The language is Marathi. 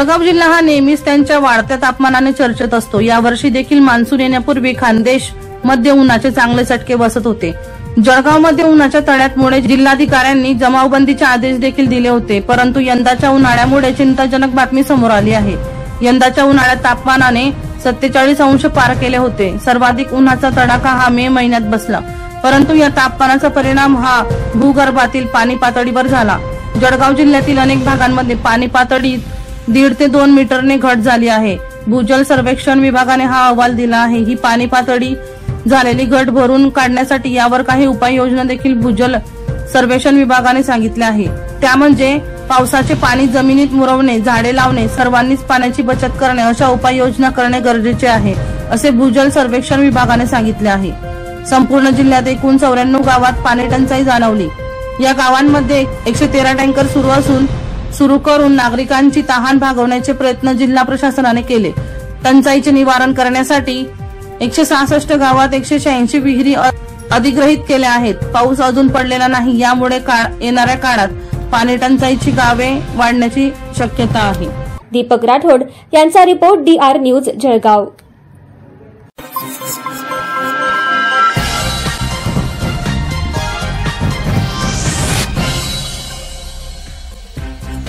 जळगाव जिल्हा हा नेहमीच त्यांच्या वाढत्या तापमानाने चर्चेत असतो। यावर्षी देखील मान्सून येण्यापूर्वी खानदेश मध्ये उन्हाचे चांगले चटके बसत होते। जळगाव मध्ये उन्हाच्या तड्यामुळे जिल्हाधिकाऱ्यांनी जमावबंदीचे आदेश देखील दिले होते, परंतु यंदाच्या उन्हाळ्यामुळे चिंताजनक बातमी समोर आली आहे। यंदाच्या उन्हाळ्यात तापमानाने 47 अंश पार केले होते। सर्वाधिक उन्हाचा तडाखा हा मे महिन्यात बसला, परंतु या तापमानाचा परिणाम हा भूगर्भातील पाणी पातळीवर झाला। जळगाव जिल्ह्यातील अनेक भागांमध्ये पाणी पातळी 1.5 ते 2 मीटरने घट झाली आहे। भूजल सर्वेक्षण विभागाने हा अहवाल दिला आहे। ही पाणी पातळी झालेली घट भरून काढण्यासाठी यावर काही उपाययोजना देखील भूजल सर्वेक्षण विभागाने सांगितले आहे। त्या म्हणजे पावसाचे पाणी जमिनीत मुरवणे, झाडे लावणे, सर्वांनीच पाण्याची बचत करणे अशा उपाययोजना करणे गरजेचे आहे, असे भूजल सर्वेक्षण विभागाने सांगितले आहे। संपूर्ण जिल्ह्यात एकूण 94 गावात पाणी टंचाई जाणवली। या गावांमध्ये 113 टँकर सुरू करून नागरिकांची तहान भागवण्याचे प्रयत्न जिल्हा प्रशासनाने केले। टंचाईचे निवारण करण्यासाठी 166 गावात 186 विहिरी अधिग्रहित केल्या आहेत। पाऊस अजून पडलेला नाही, यामुळे येणाऱ्या काळात पाणी टंचाईची गावे वाढण्याची शक्यता आहे। दीपक राठोड यांचा रिपोर्ट DR न्यूज जळगाव।